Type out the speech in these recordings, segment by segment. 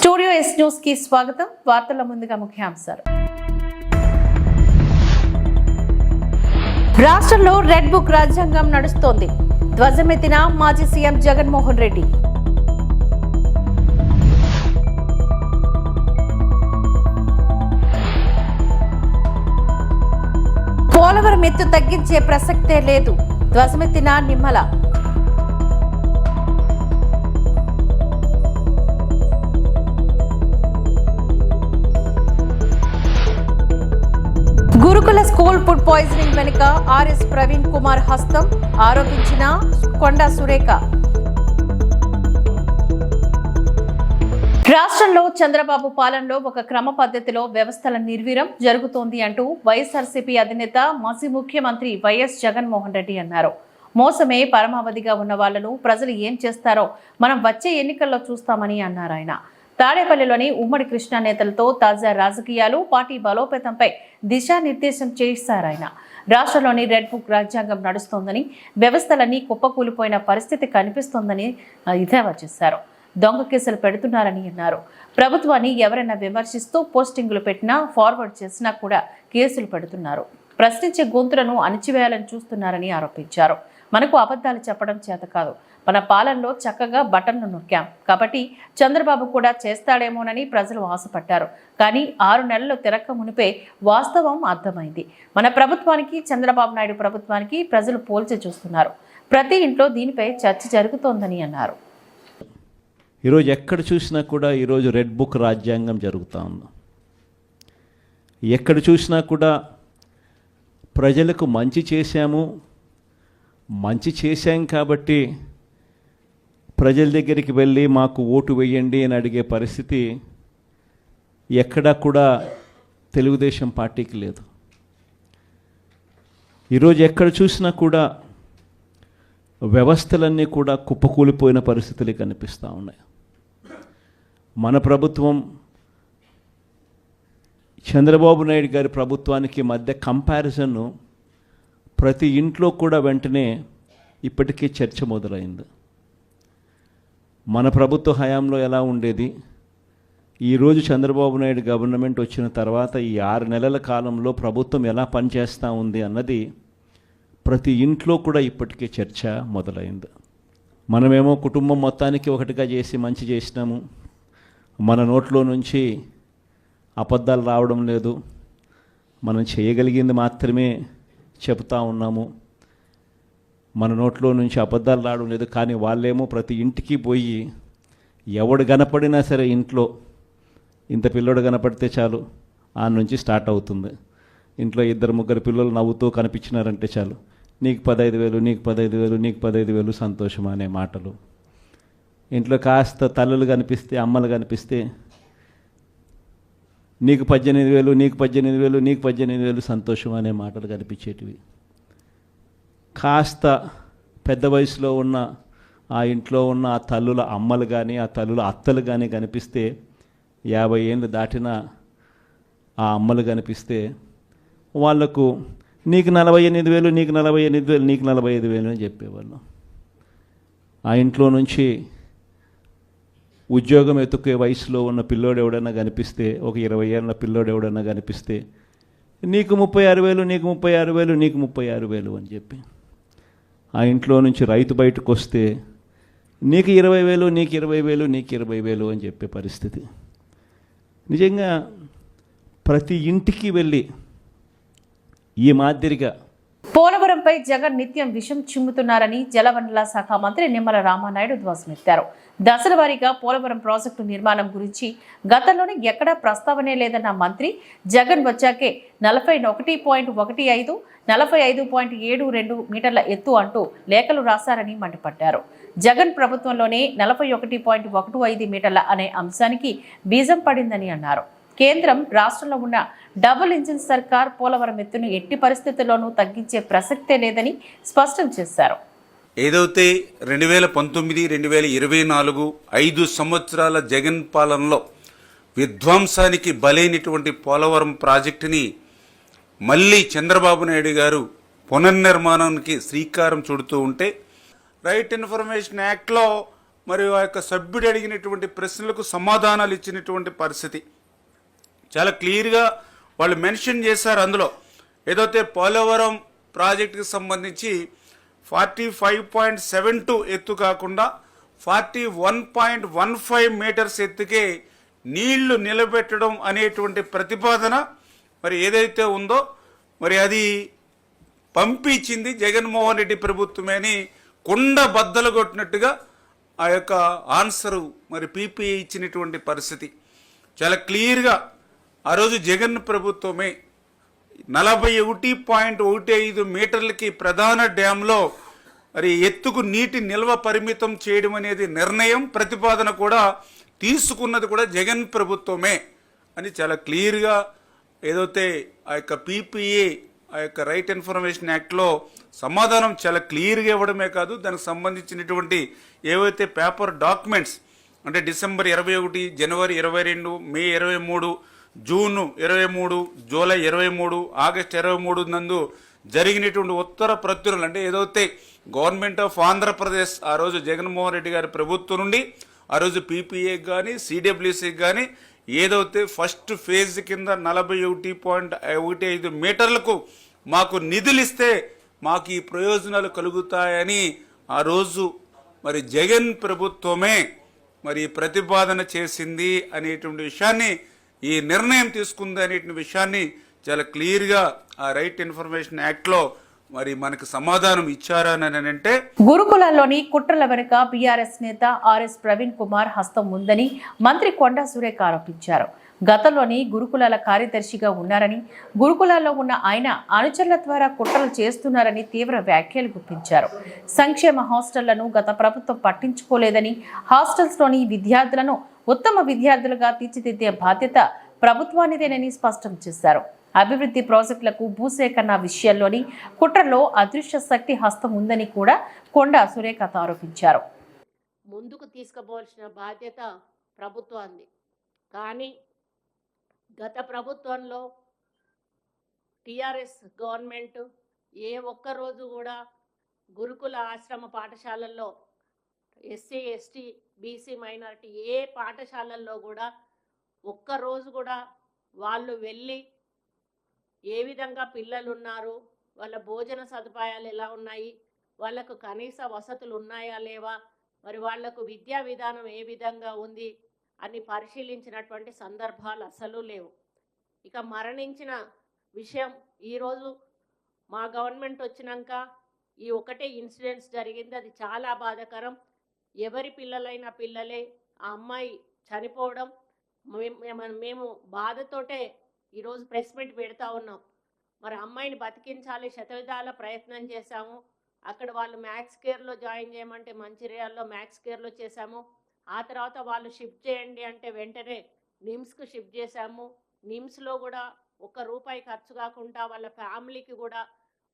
Studio yes news కి స్వాగతం. వార్తల ముందుగా ముఖ్యాంశాలు. రాష్ట్రంలో రెడ్ బుక్ రాజ్యాంగం నడుస్తోంది. ధ్వజమెత్తిన మాజీ సీఎం జగన్మోహన్ రెడ్డి. పోలవరం ఎత్తు తగ్గించే ప్రసక్తే లేదు. ధ్వజమెత్తిన నిమ్మల. గురుకుల స్కూల్ ఫుడ్ పాయిజనింగ్ వెనుక ఆర్ఎస్ ప్రవీణ్ కుమార్ హస్తం ఆరోపించిన కొండా సురేఖ. రాష్ట్రంలో చంద్రబాబు పాలనలో ఒక క్రమ పద్ధతిలో వ్యవస్థల నిర్వీర్యం జరుగుతోంది అంటూ వైఎస్ఆర్సీపీ అధినేత మాజీ ముఖ్యమంత్రి వైఎస్ జగన్మోహన్ రెడ్డి అన్నారు. మోసమే పరమావధిగా ఉన్న వాళ్లను ప్రజలు ఏం చేస్తారో మనం వచ్చే ఎన్నికల్లో చూస్తామని అన్నారు ఆయన. తాడేపల్లిలోని ఉమ్మడి కృష్ణా నేతలతో తాజా రాజకీయాలు, పార్టీ బలోపేతంపై దిశానిర్దేశం చేశారాయన. రాష్ట్రంలోని రెడ్ బుక్ రాజ్యాంగం నడుస్తోందని, వ్యవస్థలన్నీ కుప్పకూలిపోయిన పరిస్థితి కనిపిస్తోందని ఎద్దేవా చేశారు. దొంగ కేసులు పెడుతున్నారని అన్నారు. ప్రభుత్వాన్ని ఎవరైనా విమర్శిస్తూ పోస్టింగులు పెట్టినా, ఫార్వర్డ్ చేసినా కూడా కేసులు పెడుతున్నారు. ప్రశ్నించే గొంతులను అణిచివేయాలని చూస్తున్నారని ఆరోపించారు. మనకు అబద్ధాలు చెప్పడం చేత కాదు, మన పాలనలో చక్కగా బటన్ను నొక్కాం కాబట్టి చంద్రబాబు కూడా చేస్తాడేమోనని ప్రజలు ఆశపడ్డారు. కానీ 6 నెలలు తిరక్క మునిపే వాస్తవం అర్థమైంది. మన ప్రభుత్వానికి, చంద్రబాబు నాయుడు ప్రభుత్వానికి ప్రజలు పోల్చి చూస్తున్నారు. ప్రతి ఇంట్లో దీనిపై చర్చ జరుగుతోందని అన్నారు. ఈరోజు ఎక్కడ చూసినా కూడా ఈరోజు రెడ్ బుక్ రాజ్యాంగం జరుగుతూ ఉంది. ఎక్కడ చూసినా కూడా ప్రజలకు మంచి చేశాం కాబట్టి ప్రజల దగ్గరికి వెళ్ళి మాకు ఓటు వేయండి అని అడిగే పరిస్థితి ఎక్కడా కూడా తెలుగుదేశం పార్టీకి లేదు. ఈరోజు ఎక్కడ చూసినా కూడా వ్యవస్థలన్నీ కూడా కుప్పకూలిపోయిన పరిస్థితులు కనిపిస్తూ ఉన్నాయి. మన ప్రభుత్వం చంద్రబాబు నాయుడు గారి ప్రభుత్వానికి మధ్య కంపారిజన్ను ప్రతి ఇంట్లో కూడా వెంటనే ఇప్పటికీ చర్చ మొదలైంది. మన ప్రభుత్వ హయాంలో ఎలా ఉండేది, ఈరోజు చంద్రబాబు నాయుడు గవర్నమెంట్ వచ్చిన తర్వాత ఈ 6 నెలల కాలంలో ప్రభుత్వం ఎలా పనిచేస్తూ ఉంది అన్నది ప్రతి ఇంట్లో కూడా ఇప్పటికే చర్చ మొదలైంది. మనమేమో కుటుంబం మొత్తానికి ఒకటిగా చేసి మంచి చేసినాము, మన నోట్లో నుంచి అబద్ధాలు రావడం లేదు, మనం చేయగలిగింది మాత్రమే చెబుతూ ఉన్నాము, మన నోట్లో నుంచి అబద్ధాలు రావడం లేదు. కానీ వాళ్ళేమో ప్రతి ఇంటికి పోయి ఎవడు కనపడినా సరే ఇంట్లో ఇంత పిల్లోడు కనపడితే చాలు ఆ నుంచి స్టార్ట్ అవుతుంది. ఇంట్లో 2-3 పిల్లలు నవ్వుతూ కనిపించినారంటే చాలు, నీకు 15,000, నీకు 15,000, నీకు 15,000 సంతోషం అనే మాటలు. ఇంట్లో కాస్త తల్లులు కనిపిస్తే, అమ్మలు కనిపిస్తే నీకు 18,000, నీకు 18,000, నీకు 18,000 సంతోషం అనే మాటలు కనిపించేటివి. కాస్త పెద్ద వయసులో ఉన్న ఆ ఇంట్లో ఉన్న ఆ తల్లుల అమ్మలు కానీ, ఆ తల్లుల అత్తలు కానీ కనిపిస్తే, 50 ఏళ్ళు దాటిన ఆ అమ్మలు కనిపిస్తే వాళ్లకు నీకు 48,000, నీకు 48,000, నీకు 45,000 అని చెప్పేవాళ్ళు. ఆ ఇంట్లో నుంచి ఉద్యోగం ఎత్తుకే వయసులో ఉన్న పిల్లోడు ఎవడన్నా కనిపిస్తే, ఒక 20 ఏళ్ళ పిల్లోడు ఎవడన్నా కనిపిస్తే నీకు 36,000, నీకు 36,000, నీకు 36,000 అని చెప్పి, ఆ ఇంట్లో నుంచి రైతు బయటకు వస్తే నీకు 20,000, నీకు 20,000, నీకు 20,000 అని చెప్పే పరిస్థితి. నిజంగా ప్రతి ఇంటికి వెళ్ళి ఈ మాదిరిగా పోలవరంపై జగన్ నిత్యం విషం చిమ్ముతున్నారని జలవనరుల శాఖ మంత్రి నిమ్మల రామానాయుడు ధ్వజమెత్తారు. దశల వారీగా పోలవరం ప్రాజెక్టు నిర్మాణం గురించి గతంలోనే ఎక్కడా ప్రస్తావనే లేదన్న మంత్రి, జగన్ వచ్చాకే 41.15, 45.72 మీటర్ల ఎత్తు అంటూ లేఖలు రాశారని మండిపడ్డారు. జగన్ ప్రభుత్వంలోనే 41.15 మీటర్ల అనే అంశానికి బీజం పడిందని అన్నారు. కేంద్రం, రాష్ట్రంలో ఉన్న డబుల్ ఇంజిన్ సర్కార్ పోలవరం ఎత్తును ఎట్టి పరిస్థితుల్లోనూ తగ్గించే ప్రసక్తే లేదని స్పష్టం చేశారు. ఏదైతే 2019, 2024 5 సంవత్సరాల జగన్ పాలనలో విధ్వంసానికి బలైనటువంటి పోలవరం ప్రాజెక్టుని మళ్ళీ చంద్రబాబు నాయుడు గారు పునర్నిర్మాణానికి శ్రీకారం చుడుతూ ఉంటే, రైట్ ఇన్ఫర్మేషన్ యాక్ట్లో మరియు ఆ యొక్క సభ్యుడు అడిగినటువంటి ప్రశ్నలకు సమాధానాలు ఇచ్చినటువంటి పరిస్థితి చాలా క్లియర్గా వాళ్ళు మెన్షన్ చేశారు. అందులో ఏదైతే పోలవరం ప్రాజెక్టుకి సంబంధించి 45.72 ఎత్తు కాకుండా 41.15 మీటర్స్ ఎత్తుకే నీళ్లు నిలబెట్టడం అనేటువంటి ప్రతిపాదన మరి ఏదైతే ఉందో మరి అది పంపించింది జగన్మోహన్ రెడ్డి ప్రభుత్వమే అని కుండ బద్దలు కొట్టినట్టుగా ఆ యొక్క ఆన్సరు మరి పీపీఏ ఇచ్చినటువంటి పరిస్థితి చాలా క్లియర్గా ఆ రోజు జగన్ ప్రభుత్వమే 41.15 మీటర్లకి ప్రధాన డ్యాంలో మరి ఎత్తుకు నీటి నిల్వ పరిమితం చేయడం అనేది నిర్ణయం ప్రతిపాదన కూడా తీసుకున్నది కూడా జగన్ ప్రభుత్వమే అని చాలా క్లియర్గా ఏదైతే ఆ యొక్క పీపీఏ ఆ యొక్క రైట్ ఇన్ఫర్మేషన్ యాక్ట్లో సమాధానం చాలా క్లియర్గా ఇవ్వడమే కాదు దానికి సంబంధించినటువంటి ఏవైతే పేపర్ డాక్యుమెంట్స్ అంటే డిసెంబర్ 21, జనవరి 22, మే 23, జూన్ 23, జూలై 23, ఆగస్ట్ 23 నందు జరిగినటువంటి ఉత్తర ప్రతులు అంటే ఏదైతే గవర్నమెంట్ ఆఫ్ ఆంధ్రప్రదేశ్ ఆ రోజు జగన్మోహన్ రెడ్డి గారి ప్రభుత్వం నుండి ఆ రోజు పీపీఏకి కానీ సిడబ్ల్యూసీకి కానీ ఏదైతే ఫస్ట్ ఫేజ్ కింద 41.15 మీటర్లకు మాకు నిధులు ఇస్తే మాకు ఈ ప్రయోజనాలు కలుగుతాయని ఆ రోజు మరి జగన్ ప్రభుత్వమే మరి ప్రతిపాదన చేసింది అనేటువంటి విషయాన్ని ఈ నిర్ణయం తీసుకుంది అనేటువంటి విషయాన్ని చాలా క్లియర్గా ఆ రైట్ ఇన్ఫర్మేషన్ యాక్ట్లో మరి మనకు సమాధానం ఇచ్చారని అంటే గురుకులాల్లోని కుట్రల వెనుక బీఆర్ఎస్ నేత ఆర్ఎస్ ప్రవీణ్ కుమార్ హస్తం ఉందని మంత్రి కొండా సురేఖ ఆరోపించారు. గతంలోని గురుకులాల కార్యదర్శిగా ఉన్నారని, గురుకులాల్లో ఉన్న ఆయన అనుచరుల ద్వారా కుట్రలు చేస్తున్నారని తీవ్ర వ్యాఖ్యలు గుప్పించారు. సంక్షేమ హాస్టళ్లను గత ప్రభుత్వం పట్టించుకోలేదని, హాస్టల్స్లోని విద్యార్థులను ఉత్తమ విద్యార్థులుగా తీర్చిదిద్దే బాధ్యత ప్రభుత్వానిదేనని స్పష్టం చేశారు. అభివృద్ధి ప్రాజెక్టులకు భూసేకరణ విషయంలోని కుట్రలో అదృశ్య శక్తి హస్తం ఉందని కూడా కొండా సురేఖ ఆరోపించారు. ముందుకు తీసుకుపోవాల్సిన బాధ్యత ప్రభుత్వాన్ని, కానీ గత ప్రభుత్వంలో టిఆర్ఎస్ గవర్నమెంట్ ఏ ఒక్కరోజు కూడా గురుకుల ఆశ్రమ పాఠశాలల్లో ఎస్సీ ఎస్టీ బీసీ మైనారిటీ ఏ పాఠశాలల్లో కూడా ఒక్కరోజు కూడా వాళ్ళు వెళ్ళి ఏ విధంగా పిల్లలు ఉన్నారు, వాళ్ళ భోజన సదుపాయాలు ఎలా ఉన్నాయి, వాళ్ళకు కనీస వసతులు ఉన్నాయా లేవా, మరి వాళ్లకు విద్యా విధానం ఏ విధంగా ఉంది అని పరిశీలించినటువంటి సందర్భాలు అసలు లేవు. ఇక మరణించిన విషయం ఈరోజు మా గవర్నమెంట్ వచ్చినాక ఈ ఒకటే ఇన్సిడెంట్స్ జరిగింది. అది చాలా బాధాకరం. ఎవరి పిల్లలైనా పిల్లలే. ఆ అమ్మాయి చనిపోవడం మేము బాధతోటే ఈరోజు ప్రెస్ మీట్ పెడతా ఉన్నాం. మరి అమ్మాయిని బతికించాలి, శతవిధాల ప్రయత్నం చేశాము. అక్కడ వాళ్ళు మ్యాక్స్ కేర్లో జాయిన్ చేయమంటే మంచిర్యాలలో మ్యాక్స్ కేర్లో చేశాము. ఆ తర్వాత వాళ్ళు షిఫ్ట్ చేయండి అంటే వెంటనే నిమ్స్కు షిఫ్ట్ చేశాము. నిమ్స్లో కూడా ₹1 ఖర్చు కాకుండా వాళ్ళ ఫ్యామిలీకి కూడా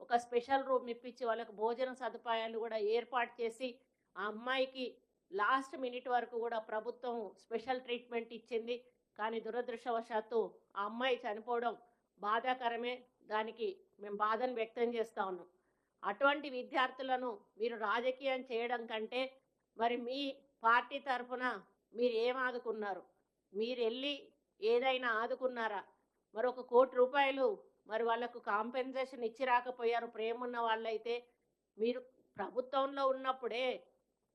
ఒక స్పెషల్ రూమ్ ఇప్పించి వాళ్ళకు భోజన సదుపాయాలు కూడా ఏర్పాటు చేసి ఆ అమ్మాయికి లాస్ట్ మినిట్ వరకు కూడా ప్రభుత్వం స్పెషల్ ట్రీట్మెంట్ ఇచ్చింది. కానీ దురదృష్టవశాత్తు ఆ అమ్మాయి చనిపోవడం బాధాకరమే. దానికి మేము బాధను వ్యక్తం చేస్తూ ఉన్నాం. అటువంటి విద్యార్థులను మీరు రాజకీయం చేయడం కంటే మరి మీ పార్టీ తరఫున మీరు ఏం ఆదుకున్నారు? మీరు వెళ్ళి ఏదైనా ఆదుకున్నారా? మరి ₹1 కోటి మరి వాళ్ళకు కాంపెన్సేషన్ ఇచ్చి రాకపోయారు. ప్రేమ ఉన్న వాళ్ళైతే మీరు ప్రభుత్వంలో ఉన్నప్పుడే,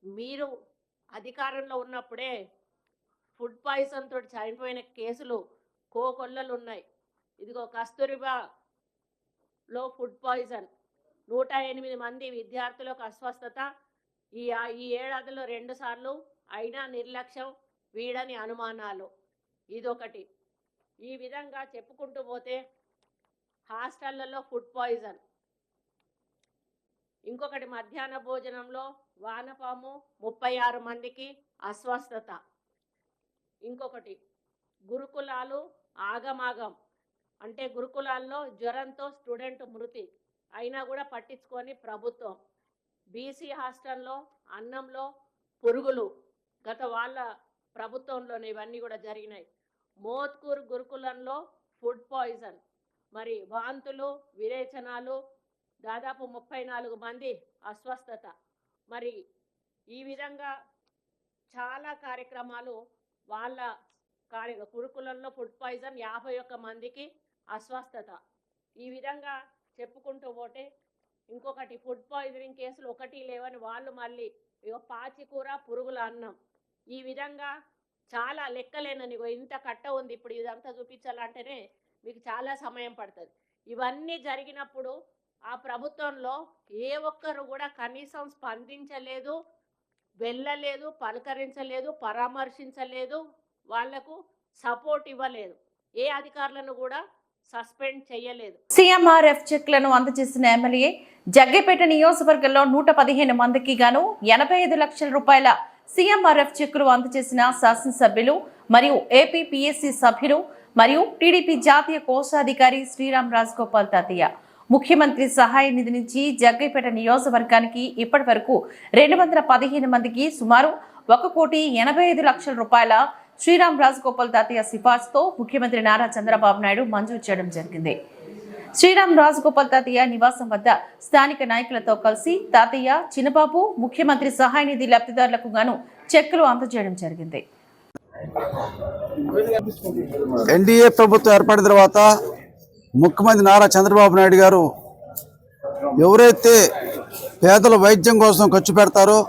మీరు అధికారంలో ఉన్నప్పుడే ఫుడ్ పాయిజన్ తోటి చనిపోయిన కేసులు కోకొల్లలు ఉన్నాయి. ఇదిగో కస్తూరిబాలో ఫుడ్ పాయిజన్, 108 మంది విద్యార్థులకు అస్వస్థత, ఈ ఏడాదిలో 2 సార్లు, అయినా నిర్లక్ష్యం, వీడని అనుమానాలు. ఇదొకటి. ఈ విధంగా చెప్పుకుంటూ పోతే హాస్టళ్లలో ఫుడ్ పాయిజన్, ఇంకొకటి మధ్యాహ్న భోజనంలో వానపాము, 36 మందికి అస్వస్థత, ఇంకొకటి గురుకులాలు ఆగమాగం, అంటే గురుకులాల్లో జ్వరంతో స్టూడెంట్ మృతి అయినా కూడా పట్టించుకొని ప్రభుత్వం. బీసీ హాస్టల్లో అన్నంలో పురుగులు, గత వాళ్ళ ప్రభుత్వంలోనే ఇవన్నీ కూడా జరిగినాయి. మోత్కూరు గురుకులంలో ఫుడ్ పాయిజన్, మరి వాంతులు, విరేచనాలు, దాదాపు 34 మంది అస్వస్థత. మరి ఈ విధంగా చాలా కార్యక్రమాలు వాళ్ళ గురుకులంలో ఫుడ్ పాయిజన్ 51 మందికి అస్వస్థత. ఈ విధంగా చెప్పుకుంటూ పోతే ఇంకొకటి ఫుడ్ పాయిజనింగ్ కేసులు ఒకటి లేవని వాళ్ళు మళ్ళీ పాచికూర పురుగుల అన్నం, ఈ విధంగా చాలా లెక్కలేనని ఇంత కట్ట ఉంది. ఇప్పుడు ఇదంతా చూపించాలంటేనే మీకు చాలా సమయం పడుతుంది. ఇవన్నీ జరిగినప్పుడు ఆ ప్రభుత్వంలో ఏ ఒక్కరు కూడా కనీసం స్పందించలేదు, వెళ్ళలేదు, పలకరించలేదు, పరామర్శించలేదు, వాళ్లకు సపోర్ట్ ఇవ్వలేదు. ఏ అధికారులను కూడా సస్పెండ్ చేయలేదు. సీఎంఆర్ఎఫ్ చెక్లను అందజేసిన ఎమ్మెల్యే జగ్గైపేట నియోజకవర్గంలో 115 మందికి గాను 85 లక్షల రూపాయల సీఎంఆర్ఎఫ్ చెక్కులు అందజేసిన శాసనసభ్యులు మరియు ఏపీపీఎస్సీ సభ్యులు మరియు టీడీపీ జాతీయ కోశాధికారి శ్రీరామ్ రాజగోపాల్ తాతయ్య. ముఖ్యమంత్రి సహాయ నిధి నుంచి జగ్గైపేట నియోజకవర్గానికి ఇప్పటి వరకు 215 మందికి సుమారు 1,85 లక్షల రూపాయల శ్రీరామ్ రాజగోపాల్ తాతయ్య సిఫార్సుతో ముఖ్యమంత్రి నారా చంద్రబాబు నాయుడు మంజూరు చేయడం జరిగింది. శ్రీరామ్ రాజగోపాల్ తాతయ్య నివాసం వద్ద స్థానిక నాయకులతో కలిసి తాతయ్య, చిన్నబాబు ముఖ్యమంత్రి సహాయ నిధి లబ్ధిదారులకు గాను చెక్కులు అందజేయడం జరిగింది. ఎన్డీఏ ప్రభుత్వం ఏర్పడిన తర్వాత ముఖ్యమంత్రి నారా చంద్రబాబు నాయుడు గారు ఎవరైతే పేదల వైద్యం కోసం ఖర్చు పెడతారో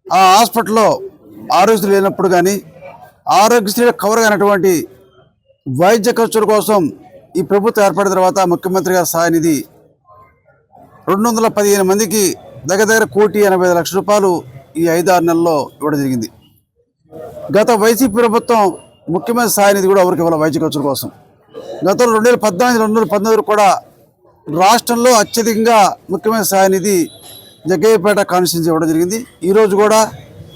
ఆ హాస్పిటల్లో ఆరోగ్యశ్రీ లేనప్పుడు కానీ ఆరోగ్యశ్రీ కవర్ అయినటువంటి వైద్య ఖర్చుల కోసం ఈ ప్రభుత్వం ఏర్పడిన తర్వాత ముఖ్యమంత్రి గారి సహాయ నిధి 215 మందికి దగ్గర 1,85 రూపాయలు ఈ 5-6 నెలల్లో ఇవ్వడం జరిగింది. గత వైసీపీ ప్రభుత్వం ముఖ్యమంత్రి సహాయ నిధి కూడా ఎవరికి ఇవ్వాలి వైద్య ఖర్చుల కోసం. గతంలో 2014-2019 కూడా రాష్ట్రంలో అత్యధికంగా ముఖ్యమంత్రి సహాయ నిధి జగ్గయ్యపేట కాన్స్టిట్యున్సీ ఇవ్వడం జరిగింది. ఈరోజు కూడా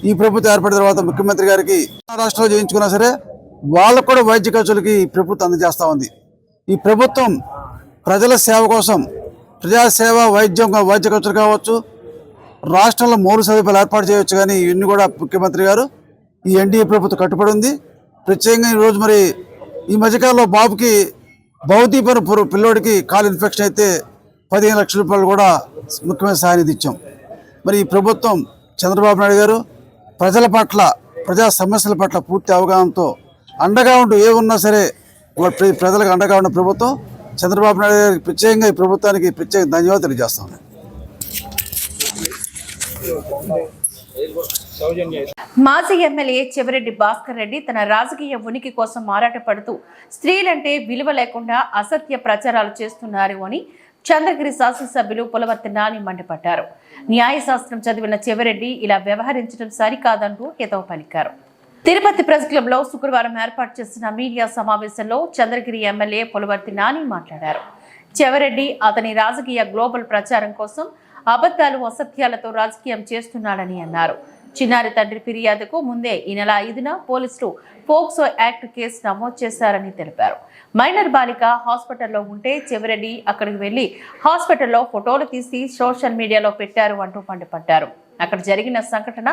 ఈ ప్రభుత్వం ఏర్పడిన తర్వాత ముఖ్యమంత్రి గారికి రాష్ట్రంలో చేయించుకున్నా సరే వాళ్ళకు కూడా వైద్య ఖర్చులకి ప్రభుత్వం అందజేస్తూ ఉంది. ఈ ప్రభుత్వం ప్రజల సేవ కోసం ప్రజాసేవ వైద్య ఖర్చులు కావచ్చు, రాష్ట్రంలో మౌలిక సదుపాయాలు ఏర్పాటు చేయవచ్చు, కానీ ఇవన్నీ కూడా ముఖ్యమంత్రి గారు ఈ ఎన్డీఏ ప్రభుత్వం కట్టుబడి ఉంది. ప్రత్యేకంగా ఈరోజు మరి ఈ మధ్యకాలంలో బాబుకి భౌతికమైన పిల్లోడికి కాలు ఇన్ఫెక్షన్ అయితే 15 లక్షల రూపాయలు కూడా ముఖ్యమైన సహాయ నిధి ఇచ్చాం. మరి ఈ ప్రభుత్వం చంద్రబాబు నాయుడు గారు ప్రజల పట్ల ప్రజా సమస్యల పట్ల పూర్తి అవగాహనతో అండగా ఉంటూ ఏ ఉన్నా సరే ప్రజలకు అండగా ఉన్న ప్రభుత్వం చంద్రబాబు నాయుడు గారికి ప్రత్యేకంగా ఈ ప్రభుత్వానికి ప్రత్యేక ధన్యవాదాలు తెలియజేస్తాం. మాజీ ఎమ్మెల్యే చెవిరెడ్డి భాస్కర్ రెడ్డి తన రాజకీయ ఉనికి కోసం మారాటపడుతూ స్త్రీలంటే విలువ లేకుండా అసత్య ప్రచారాలు చేస్తున్నారు అని చంద్రగిరి శాసనసభ్యులు పులవర్తి నాని మండిపడ్డారు. న్యాయశాస్త్రం చదివిన చెవిరెడ్డి ఇలా వ్యవహరించడం సరికాదంటూ హితవు పలికారు. తిరుపతి ప్రెస్ క్లబ్ లో శుక్రవారం ఏర్పాటు చేసిన మీడియా సమావేశంలో చంద్రగిరి ఎమ్మెల్యే పులవర్తి నాని మాట్లాడారు. చెవిరెడ్డి అతని రాజకీయ గ్లోబల్ ప్రచారం కోసం అబద్ధాలు అసత్యాలతో రాజకీయం చేస్తున్నాడని అన్నారు. చిన్నారి తండ్రి ఫిర్యాదుకు ముందే ఈ నెల 5న పోలీసులు పోక్సో యాక్ట్ కేసు నమోదు చేశారని తెలిపారు. మైనర్ బాలిక హాస్పిటల్లో ఉంటే చెవిరెడ్డి అక్కడికి వెళ్లి హాస్పిటల్లో ఫోటోలు తీసి సోషల్ మీడియాలో పెట్టారు అంటూ మండిపడ్డారు. అక్కడ జరిగిన సంఘటన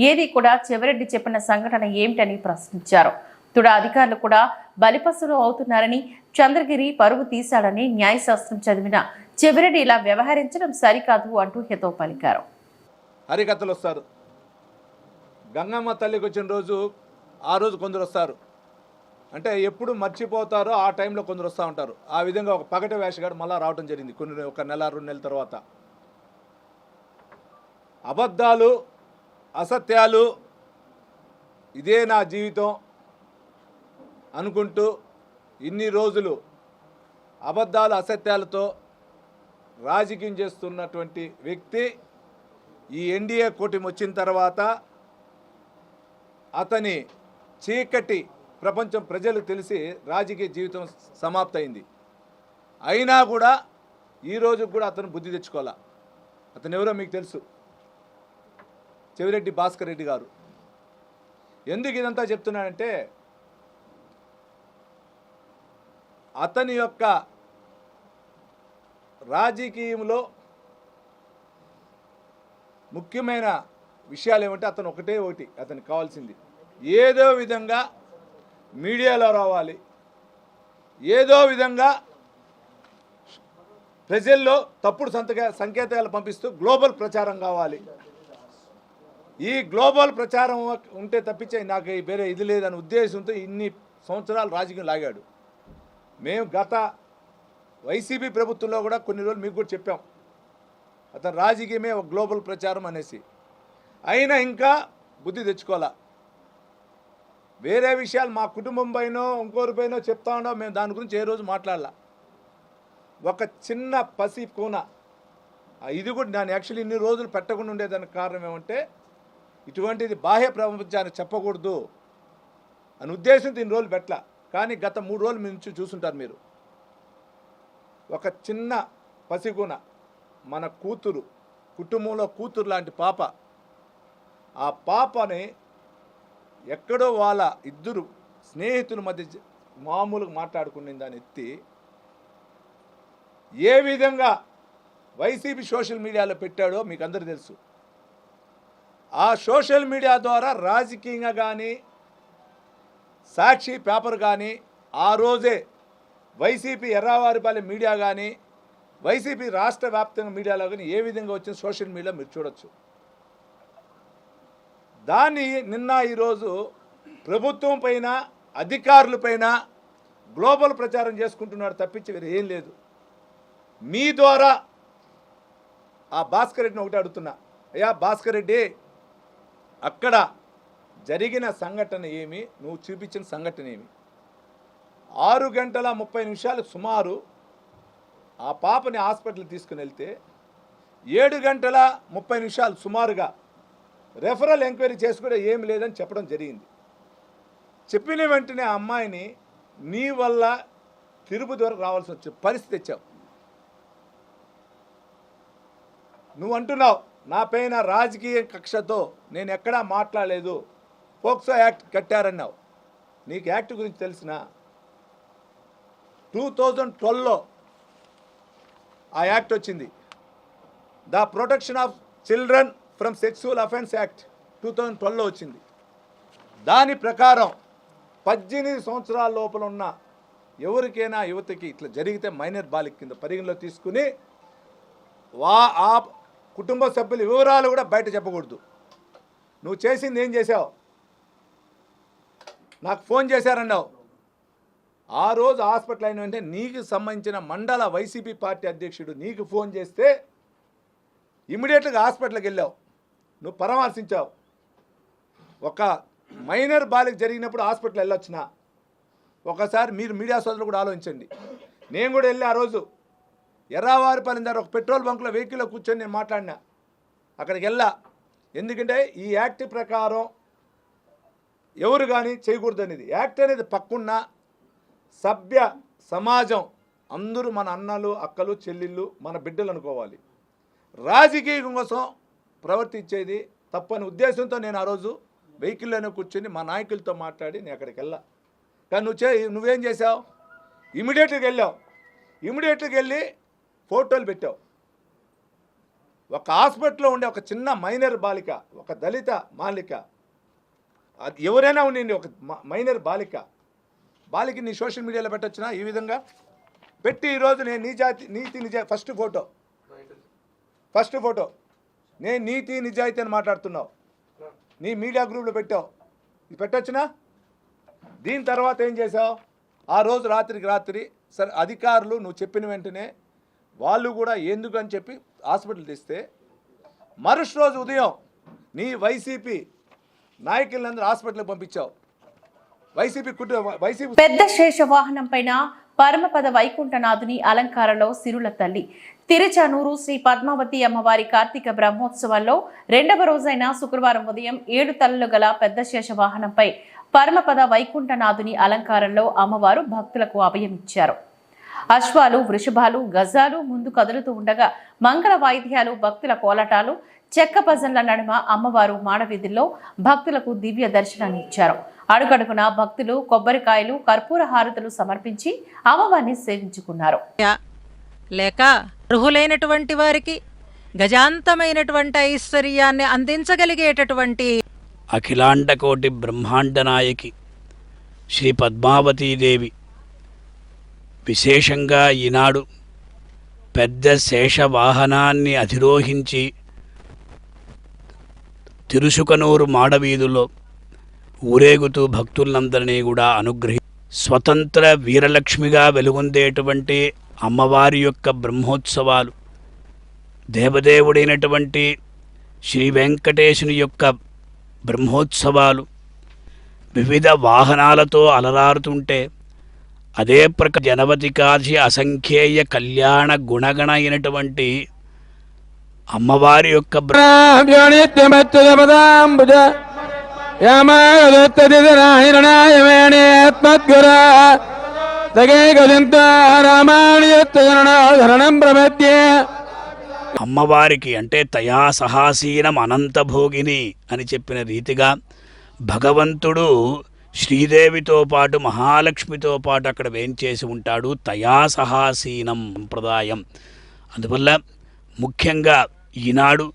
ఏది కూడా చెవిరెడ్డి చెప్పిన సంఘటన ఏమిటని ప్రశ్నించారు. తుడా అధికారులు కూడా బలిపశులు అవుతున్నారని, చంద్రగిరి పరువు తీశాడని, న్యాయశాస్త్రం చదివిన చెవిరెడ్డి ఇలా వ్యవహరించడం సరికాదు అంటూ హితవు పలికారు. హరికథలు వస్తారు, గంగమ్మ తల్లికి వచ్చిన రోజు ఆ రోజు కొందరు వస్తారు, అంటే ఎప్పుడు మర్చిపోతారో ఆ టైంలో కొందరు వస్తూ ఉంటారు. ఆ విధంగా ఒక పగటి వేషగాడు మళ్ళీ రావడం జరిగింది ఒక నెల 2 నెలల తర్వాత. అబద్ధాలు అసత్యాలు ఇదే నా జీవితం అనుకుంటూ ఇన్ని రోజులు అబద్ధాలు అసత్యాలతో రాజకీయం చేస్తున్నటువంటి వ్యక్తి ఈ ఎన్డీఏ కూటమి వచ్చిన తర్వాత అతని చీకటి ప్రపంచం ప్రజలకు తెలిసి రాజకీయ జీవితం సమాప్తయింది. అయినా కూడా ఈరోజు కూడా అతను బుద్ధి తెచ్చుకోవాలా. అతను ఎవరో మీకు తెలుసు, చెవిరెడ్డి భాస్కర్ రెడ్డి గారు. ఎందుకు ఇదంతా చెప్తున్నానంటే అతని యొక్క రాజకీయంలో ముఖ్యమైన విషయాలు ఏమంటే అతనికి కావాల్సింది ఏదో విధంగా మీడియాలో రావాలి, ఏదో విధంగా ప్రజల్లో తప్పుడు సంకేతాలు పంపిస్తూ గ్లోబల్ ప్రచారం కావాలి. ఈ గ్లోబల్ ప్రచారం ఉంటే తప్పించే నాకు వేరే ఇది లేదని ఉద్దేశంతో ఇన్ని సంవత్సరాలు రాజకీయం లాగాడు. మేము గత వైసీపీ ప్రభుత్వంలో కూడా కొన్ని రోజులు మీకు కూడా చెప్పాం, అతను రాజకీయమే ఒక గ్లోబల్ ప్రచారం అనేసి. అయినా ఇంకా బుద్ధి తెచ్చుకోవాలా. వేరే విషయాలు మా కుటుంబం పైనో ఇంకోరి పైనో చెప్తా ఉండవు, మేము దాని గురించి ఏ రోజు మాట్లాడాల. ఒక చిన్న పసి కూన ఇది కూడా నేను యాక్చువల్లీ ఇన్ని రోజులు పెట్టకుండా ఉండేదానికి కారణం ఏమంటే ఇటువంటిది బాహ్య ప్రపంచానికి చెప్పకూడదు అని ఉద్దేశంతో ఇన్ని రోజులు పెట్టలా. కానీ గత 3 రోజుల నుంచి చూసుంటారు మీరు, ఒక చిన్న పసిగున మన కూతురు, కుటుంబంలో కూతురు లాంటి పాప, ఆ పాపని ఎక్కడో వాళ్ళ ఇద్దరు స్నేహితుల మధ్య మామూలుగా మాట్లాడుకునే దాన్ని ఎత్తి ఏ విధంగా వైసీపీ సోషల్ మీడియాలో పెట్టాడో మీకు అందరూ తెలుసు. ఆ సోషల్ మీడియా ద్వారా రాజకీయంగా కానీ సాక్షి పేపర్ కానీ ఆ రోజే వైసీపీ ఎర్రావారిపల్లి మీడియా కానీ వైసీపీ రాష్ట్ర వ్యాప్తంగా మీడియాలో కానీ ఏ విధంగా వచ్చిన సోషల్ మీడియా మీరు చూడొచ్చు. దాన్ని నిన్న ఈరోజు ప్రభుత్వం పైన అధికారుల పైన గ్లోబల్ ప్రచారం చేసుకుంటున్నాడు తప్పించి వేరే ఏం లేదు. మీ ద్వారా ఆ భాస్కర్ రెడ్డిని ఒకటి అడుగుతున్నా, అయ్యా భాస్కర్ రెడ్డి, అక్కడ జరిగిన సంఘటన ఏమి, నువ్వు చూపించిన సంఘటన ఏమి? 6:30 సుమారు ఆ పాపని హాస్పిటల్ తీసుకుని వెళ్తే 7:30 సుమారుగా రెఫరల్ ఎంక్వైరీ చేసి కూడా ఏమి లేదని చెప్పడం జరిగింది. చెప్పిన వెంటనే ఆ అమ్మాయిని నీ వల్ల తిరుపతి వరకు రావాల్సి వచ్చే పరిస్థితి తెచ్చావు. నువ్వు అంటున్నావు నా పైన రాజకీయ కక్షతో నేను ఎక్కడా మాట్లాడలేదు, పోక్సో యాక్ట్ కట్టారన్నావు. నీకు యాక్ట్ గురించి తెలిసిన 2012లో ఆ యాక్ట్ వచ్చింది, the protection of children from sexual offence act 2012లో వచ్చింది. దాని ప్రకారం 18 సంవత్సరాల లోపల ఉన్న ఎవరికైనా యువతకి ఇట్లా జరిగితే మైనర్ బాలిక కింద పరిగణలో తీసుకుని ఆ కుటుంబ సభ్యుల వివరాలు కూడా బయట చెప్పకూడదు. నువ్వు చేసింది ఏం చేసావు? నాకు ఫోన్ చేశారన్నావు. ఆ రోజు హాస్పిటల్ అయిన వెంటనే నీకు సంబంధించిన మండల వైసీపీ పార్టీ అధ్యక్షుడు నీకు ఫోన్ చేస్తే ఇమ్మీడియట్గా హాస్పిటల్కి వెళ్ళావు, నువ్వు పరామర్శించావు. ఒక మైనర్ బాలిక జరిగినప్పుడు హాస్పిటల్ వెళ్ళొచ్చినా ఒకసారి మీరు మీడియా సోదరులు కూడా ఆలోచించండి. నేను కూడా వెళ్ళి ఆ రోజు ఎర్రావారిపల్లి దగ్గర ఒక పెట్రోల్ బంక్లో వెహికల్లో కూర్చొని నేను మాట్లాడినా, అక్కడికి వెళ్ళా. ఎందుకంటే ఈ యాక్ట్ ప్రకారం ఎవరు కానీ చేయకూడదు అనేది. యాక్ట్ అనేది పక్కన్న సభ్య సమాజం అందరూ మన అన్నలు అక్కలు చెల్లెళ్ళు మన బిడ్డలు అనుకోవాలి. రాజకీయం కోసం ప్రవర్తించేది తప్పని ఉద్దేశంతో నేను ఆ రోజు వెహికల్లోనే కూర్చొని మా నాయకులతో మాట్లాడి నేను అక్కడికి వెళ్ళా. కానీ నువ్వేం చేసావు? ఇమీడియట్గా వెళ్ళావు, ఇమీడియట్గా వెళ్ళి ఫోటోలు పెట్టావు. ఒక హాస్పిటల్లో ఉండే ఒక చిన్న మైనర్ బాలిక, ఒక దళిత బాలిక, అది ఎవరైనా ఉండండి, ఒక మైనర్ బాలిక నీ సోషల్ మీడియాలో పెట్టొచ్చునా? ఈ విధంగా పెట్టి ఈరోజు నేను నీతి ఫస్ట్ ఫోటో నేను నీతి నిజాయితీ అని మాట్లాడుతున్నావు, నీ మీడియా గ్రూప్లో పెట్టావు, ఇది పెట్టొచ్చునా? దీని తర్వాత ఏం చేసావు? ఆ రోజు రాత్రి సరే అధికారులు నువ్వు చెప్పిన వెంటనే వాళ్ళు కూడా ఎందుకు అని చెప్పి హాస్పిటల్ తెస్తే మరుసటి రోజు ఉదయం నీ వైసీపీ నాయకులందరూ హాస్పిటల్కి పంపించావు. వైసీపీ పెద్ద శేష వాహనం పైన పరమపద వైకుంఠనాథుని అలంకారంలో సిరుల తల్లి తిరుచానూరు శ్రీ పద్మావతి అమ్మవారి కార్తీక బ్రహ్మోత్సవాల్లో 2వ రోజైన శుక్రవారం ఉదయం 7 తలలు గల పెద్ద శేష వాహనంపై పరమపద వైకుంఠనాథుని అలంకారంలో అమ్మవారు భక్తులకు అభయమిచ్చారు. అశ్వాలు, వృషభాలు, గజాలు ముందు కదులుతూ ఉండగా మంగళ వాయిద్యాలు, భక్తుల కోలాటాలు, చెక్క భజనల నడుమ అమ్మవారు మాడవీధుల్లో భక్తులకు దివ్య దర్శనాన్ని ఇచ్చారు. అడుగడుగున భక్తులు కొబ్బరికాయలు, కర్పూర హారతులు సమర్పించి అమ్మవారిని సేవించుకున్నారు. లేక అర్హులైనటువంటి వారికి గజాంతమైనటువంటి ఐశ్వర్యాన్ని అందించగలిగేటటువంటి అఖిలాండకోటి బ్రహ్మాండ నాయకి శ్రీ పద్మావతీదేవి విశేషంగా ఈనాడు పెద్ద శేష వాహనాన్ని అధిరోహించి తిరుసుకనూరు మాడవీధుల్లో ఊరేగుతూ భక్తులందరినీ కూడా స్వతంత్ర వీరలక్ష్మిగా వెలుగొందేటువంటి అమ్మవారి యొక్క బ్రహ్మోత్సవాలు, దేవదేవుడైనటువంటి శ్రీ వెంకటేశుని యొక్క బ్రహ్మోత్సవాలు వివిధ వాహనాలతో అలరారుతుంటే, అదే జనవతికాది అసంఖ్యేయ కళ్యాణ గుణగణ అయినటువంటి అమ్మవారి యొక్క అమ్మవారికి అంటే తయా సహాసీనం అనంతభోగిని అని చెప్పిన రీతిగా భగవంతుడు శ్రీదేవితో పాటు మహాలక్ష్మితో పాటు అక్కడ వేంచేసి ఉంటాడు. తయా సహాసీనం సంప్రదాయం. అందువల్ల ముఖ్యంగా ఈనాడు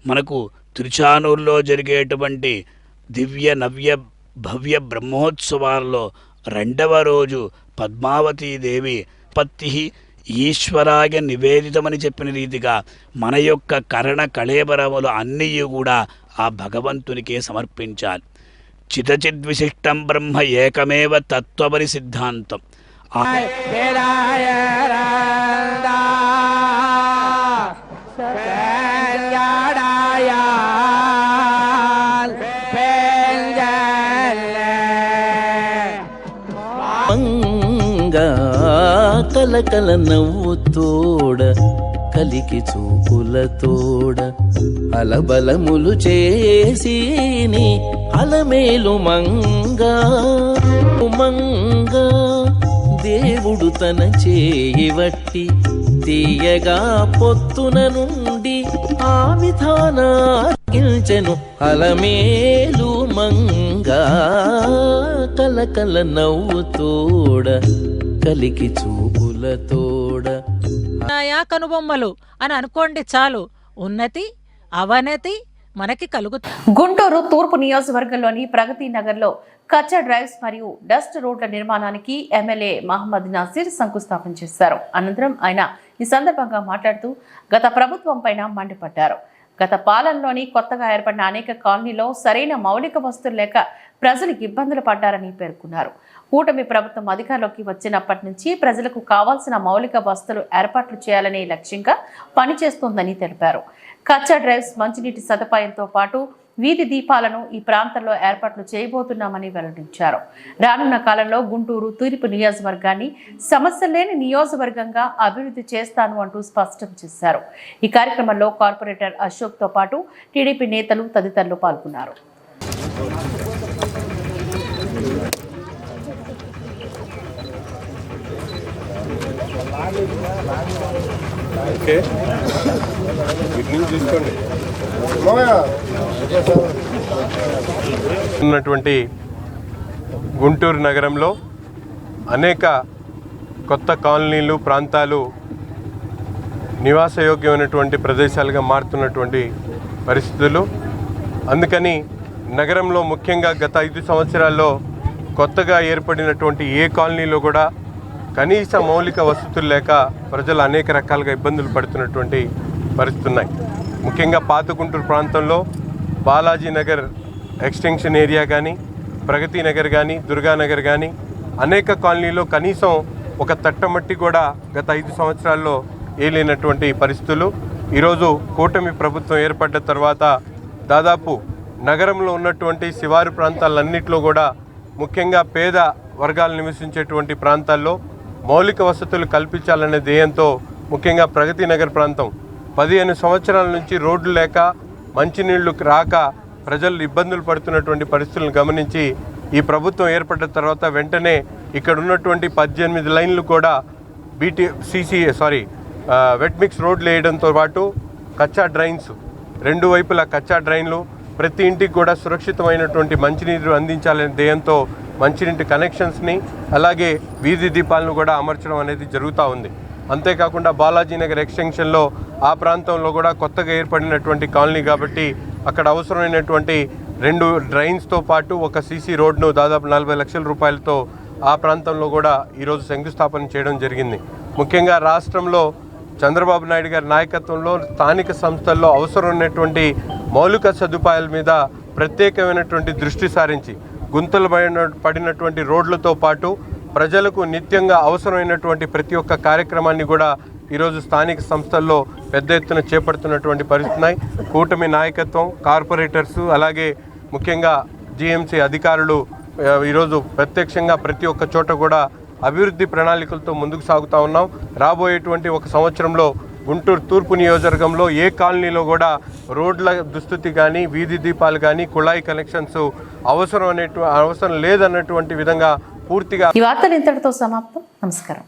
మనకు తిరుచానూరులో జరిగేటువంటి దివ్య నవ్య భవ్య బ్రహ్మోత్సవాల్లో 2వ రోజు పద్మావతీదేవి పత్తి ఈశ్వరాయ నివేదితమని చెప్పిన రీతిగా మన యొక్క కరణ కళేబరములు అన్నీ కూడా ఆ భగవంతునికే సమర్పించాలి. చితచిద్విశిష్టం బ్రహ్మ ఏకమేవ తత్వపరి సిద్ధాంతం. కలకల నవ్వుతోడ కలికి చూపులతోడ అలబలములు చేసిని అలమేలు మంగా మంగా దేవుడు తన చేయివట్టి తీయగా పొత్తున నుండి ఆ విధానార్గించెను అలమేలు మంగా కలకల నవ్వుతోడ కలికి చూపులతోడ కనుబొమ్మలు అని అనుకోండి చాలు, ఉన్నతి అవనతి మనకి కలుగుతుంది. గుంటూరు తూర్పు నియోజకవర్గంలోని ప్రగతి నగర్లో కచ్చా డ్రైవ్స్ మరియు డస్ట్ రోడ్ల నిర్మాణానికి ఎమ్మెల్యే మహమ్మద్ నాసిర్ శంకుస్థాపన చేశారు. అనంతరం ఆయన ఈ సందర్భంగా మాట్లాడుతూ గత ప్రభుత్వం పైన మండిపడ్డారు. గత పాలనలోని కొత్తగా ఏర్పడిన అనేక కాలనీలో సరైన మౌలిక వస్తువులు లేక ప్రజలు ఇబ్బందులు పడ్డారని పేర్కొన్నారు. కూటమి ప్రభుత్వం అధికారంలోకి వచ్చినప్పటి నుంచి ప్రజలకు కావాల్సిన మౌలిక వస్తువులు ఏర్పాట్లు చేయాలనే లక్ష్యంగా పనిచేస్తోందని తెలిపారు. కచ్చా డ్రైవ్స్, మంచినీటి సదుపాయంతో పాటు వీధి దీపాలను ఈ ప్రాంతంలో ఏర్పాట్లు చేయబోతున్నామని వెల్లడించారు. రానున్న కాలంలో గుంటూరు తూర్పు నియోజకవర్గాన్ని సమస్య లేని నియోజకవర్గంగా అభివృద్ధి చేస్తాను అంటూ స్పష్టం చేశారు. ఈ కార్యక్రమంలో కార్పొరేటర్ అశోక్తో పాటు టీడీపీ నేతలు తదితరులు పాల్గొన్నారు. ఉన్నటువంటి గుంటూరు నగరంలో అనేక కొత్త కాలనీలు, ప్రాంతాలు నివాసయోగ్యమైనటువంటి ప్రదేశాలుగా మారుతున్నటువంటి పరిస్థితులు. అందుకని నగరంలో ముఖ్యంగా గత 5 సంవత్సరాల్లో కొత్తగా ఏర్పడినటువంటి ఏ కాలనీలో కూడా కనీస మౌలిక వసతులు లేక ప్రజలు అనేక రకాలుగా ఇబ్బందులు పడుతున్నటువంటి పరిస్థితులు ఉన్నాయి. ముఖ్యంగా పాత గుంటూరు ప్రాంతంలో బాలాజీ నగర్ ఎక్స్టెన్షన్ ఏరియా కానీ, ప్రగతి నగర్ కానీ, దుర్గానగర్ కానీ అనేక కాలనీలో కనీసం ఒక తట్టమట్టి కూడా గత 5 సంవత్సరాల్లో ఏలేనటువంటి పరిస్థితులు. ఈరోజు కూటమి ప్రభుత్వం ఏర్పడ్డ తర్వాత దాదాపు నగరంలో ఉన్నటువంటి శివారు ప్రాంతాలన్నింటిలో కూడా ముఖ్యంగా పేద వర్గాలు నివసించేటువంటి ప్రాంతాల్లో మౌలిక వసతులు కల్పించాలనే ధ్యేయంతో ముఖ్యంగా ప్రగతి నగర్ ప్రాంతం 15 సంవత్సరాల నుంచి రోడ్లు లేక మంచినీళ్లు రాక ప్రజలు ఇబ్బందులు పడుతున్నటువంటి పరిస్థితులను గమనించి ఈ ప్రభుత్వం ఏర్పడ్డ తర్వాత వెంటనే ఇక్కడ ఉన్నటువంటి 18 లైన్లు కూడా వెట్ మిక్స్ రోడ్లు వేయడంతో పాటు కచ్చా డ్రైన్స్, 2 వైపులా కచ్చా డ్రైన్లు, ప్రతి ఇంటికి కూడా సురక్షితమైనటువంటి మంచినీరు అందించాలనే ధ్యేయంతో మంచినీటి కనెక్షన్స్ని అలాగే వీధి దీపాలను కూడా అమర్చడం అనేది జరుగుతూ ఉంది. అంతేకాకుండా బాలాజీ నగర్ ఎక్స్టెన్షన్లో ఆ ప్రాంతంలో కూడా కొత్తగా ఏర్పడినటువంటి కాలనీ కాబట్టి అక్కడ అవసరమైనటువంటి 2 డ్రైన్స్తో పాటు ఒక సీసీ రోడ్ను దాదాపు 40 లక్షల రూపాయలతో ఆ ప్రాంతంలో కూడా ఈరోజు శంకుస్థాపన చేయడం జరిగింది. ముఖ్యంగా రాష్ట్రంలో చంద్రబాబు నాయుడు గారి నాయకత్వంలో స్థానిక సంస్థల్లో అవసరం ఉన్నటువంటి మౌలిక సదుపాయాల మీద ప్రత్యేకమైనటువంటి దృష్టి సారించి గుంతలు పడినటువంటి రోడ్లతో పాటు ప్రజలకు నిత్యంగా అవసరమైనటువంటి ప్రతి ఒక్క కార్యక్రమాన్ని కూడా ఈరోజు స్థానిక సంస్థల్లో పెద్ద ఎత్తున చేపడుతున్నటువంటి పరిస్థితున్నాయి. కూటమి నాయకత్వం, కార్పొరేటర్సు, అలాగే ముఖ్యంగా జీఎంసీ అధికారులు ఈరోజు ప్రత్యక్షంగా ప్రతి ఒక్క చోట కూడా అభివృద్ధి ప్రణాళికలతో ముందుకు సాగుతూ ఉన్నాం. రాబోయేటువంటి ఒక సంవత్సరంలో గుంటూరు తూర్పు నియోజకవర్గంలో ఏ కాలనీలో కూడా రోడ్ల దుస్థితి కానీ, వీధి దీపాలు కానీ, కుళాయి కనెక్షన్స్ అవసరం లేదన్నటువంటి విధంగా పూర్తిగా. ఈ వార్తలు ఇంతటితో సమాప్తం. నమస్కారం.